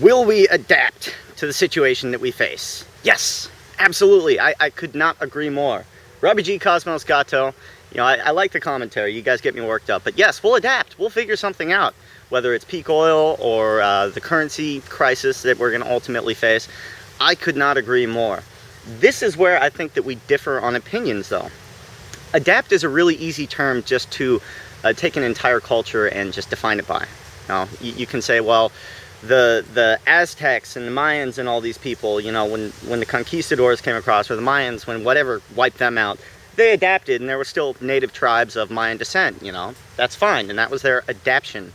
Will we adapt to the situation that we face? Yes, absolutely. I could not agree more. RobbieGTV, you know, I like the commentary. You guys get me worked up. But yes, we'll adapt. We'll figure something out. Whether it's peak oil or the currency crisis that we're going to ultimately face, I could not agree more. This is where I think that we differ on opinions, though. Adapt is a really easy term just to take an entire culture and just define it by. You can say, well, the Aztecs and the Mayans and all these people, you know, when the conquistadors came across, or the Mayans, when whatever wiped them out, they adapted, and there were still native tribes of Mayan descent, you know. That's fine, and that was their adaptation.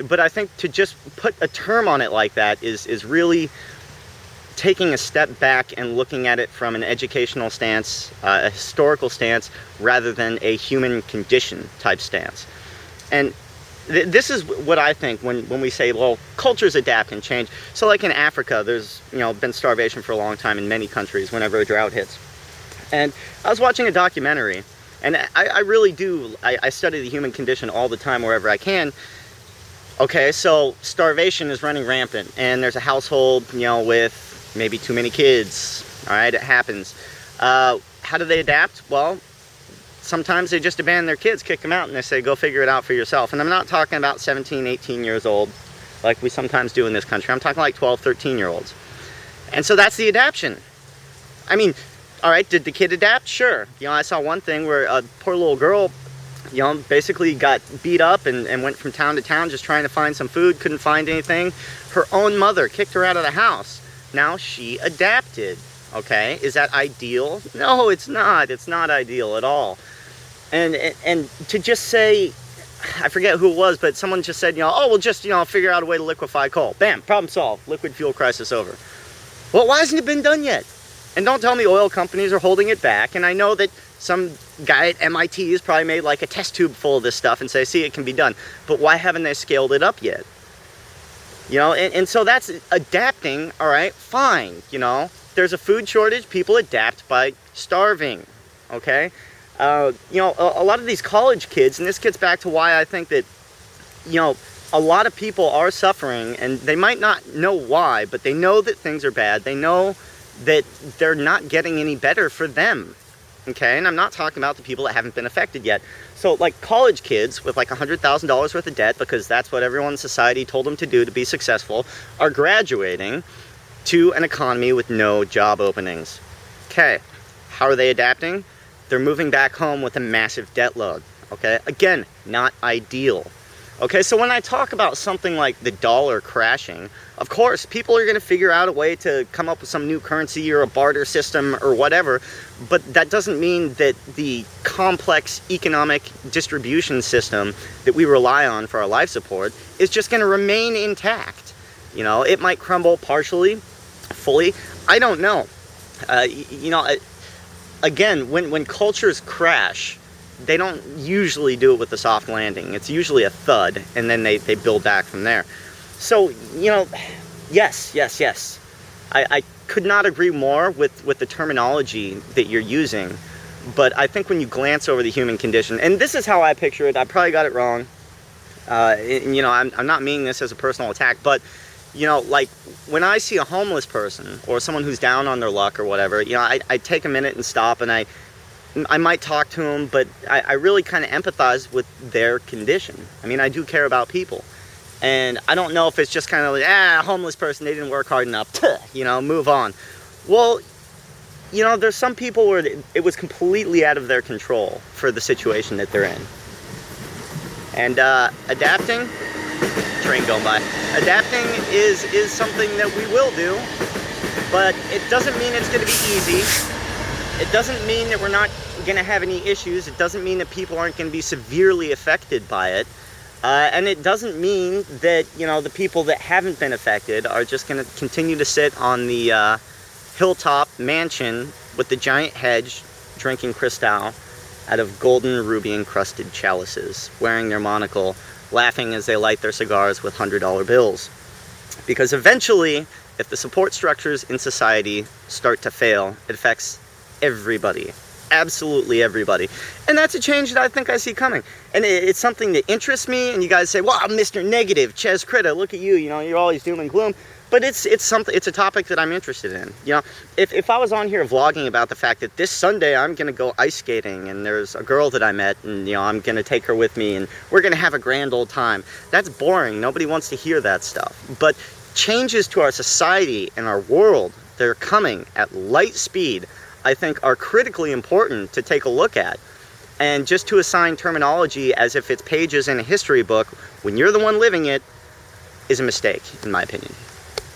But I think to just put a term on it like that is really taking a step back and looking at it from an educational stance, a historical stance, rather than a human condition type stance. And this is what I think when we say, well, cultures adapt and change. So like in Africa, there's, you know, been starvation for a long time in many countries whenever a drought hits. And I was watching a documentary, and I really do, I study the human condition all the time wherever I can. Okay, so starvation is running rampant, and there's a household, you know, with maybe too many kids. All right, it happens. How do they adapt? Well, sometimes they just abandon their kids, kick them out, and they say, go figure it out for yourself. And I'm not talking about 17, 18 years old, like we sometimes do in this country. I'm talking like 12, 13-year-olds. And so that's the adaptation. I mean, all right, did the kid adapt? Sure. You know, I saw one thing where a poor little girl, you know, basically got beat up and went from town to town just trying to find some food, couldn't find anything. Her own mother kicked her out of the house. Now she adapted, okay? Is that ideal? No, it's not. It's not ideal at all. And to just say, I forget who it was, but someone just said, you know, oh, we'll just, you know, figure out a way to liquefy coal. Bam, problem solved. Liquid fuel crisis over. Well, why hasn't it been done yet? And don't tell me oil companies are holding it back. And I know that some guy at MIT has probably made like a test tube full of this stuff and say, see, it can be done. But why haven't they scaled it up yet? You know, and so that's adapting, all right, fine, you know. There's a food shortage, people adapt by starving, okay? You know, a lot of these college kids, and this gets back to why I think that, you know, a lot of people are suffering, and they might not know why, but they know that things are bad. They know that they're not getting any better for them, okay? And I'm not talking about the people that haven't been affected yet. So, like, college kids with like $100,000 worth of debt, because that's what everyone in society told them to do to be successful, are graduating to an economy with no job openings. Okay, how are they adapting? They're moving back home with a massive debt load, okay? Again, not ideal. Okay, so when I talk about something like the dollar crashing, of course, people are going to figure out a way to come up with some new currency or a barter system or whatever, but that doesn't mean that the complex economic distribution system that we rely on for our life support is just going to remain intact. You know, it might crumble partially, fully, I don't know. You know, again, when cultures crash, they don't usually do it with a soft landing. It's usually a thud, and then they build back from there. So, you know, yes. I could not agree more with the terminology that you're using, but I think when you glance over the human condition, and this is how I picture it, I probably got it wrong. You know, I'm not meaning this as a personal attack, but, you know, like, when I see a homeless person or someone who's down on their luck or whatever, you know, I take a minute and stop, and I might talk to them, but I really kind of empathize with their condition. I mean, I do care about people. And I don't know if it's just kind of like, a homeless person, they didn't work hard enough, you know, move on. Well, you know, there's some people where it was completely out of their control for the situation that they're in. And adapting, train going by, adapting is something that we will do, but it doesn't mean it's going to be easy. It doesn't mean that we're not going to have any issues. It doesn't mean that people aren't going to be severely affected by it. And it doesn't mean that, you know, the people that haven't been affected are just going to continue to sit on the hilltop mansion with the giant hedge, drinking Cristal out of golden ruby encrusted chalices, wearing their monocle, laughing as they light their cigars with $100 bills. Because eventually, if the support structures in society start to fail, it affects everybody. absolutely everybody. And that's a change that I think I see coming. And it's something that interests me, and you guys say, well, I'm Mr. Negative, Ches Critta, look at you, you know, you're always doom and gloom. But it's a topic that I'm interested in. You know, if I was on here vlogging about the fact that this Sunday I'm gonna go ice skating and there's a girl that I met and, you know, I'm gonna take her with me and we're gonna have a grand old time, that's boring. Nobody wants to hear that stuff. But changes to our society and our world that are coming at light speed, I think, are critically important to take a look at. And just to assign terminology as if it's pages in a history book when you're the one living it is a mistake, in my opinion.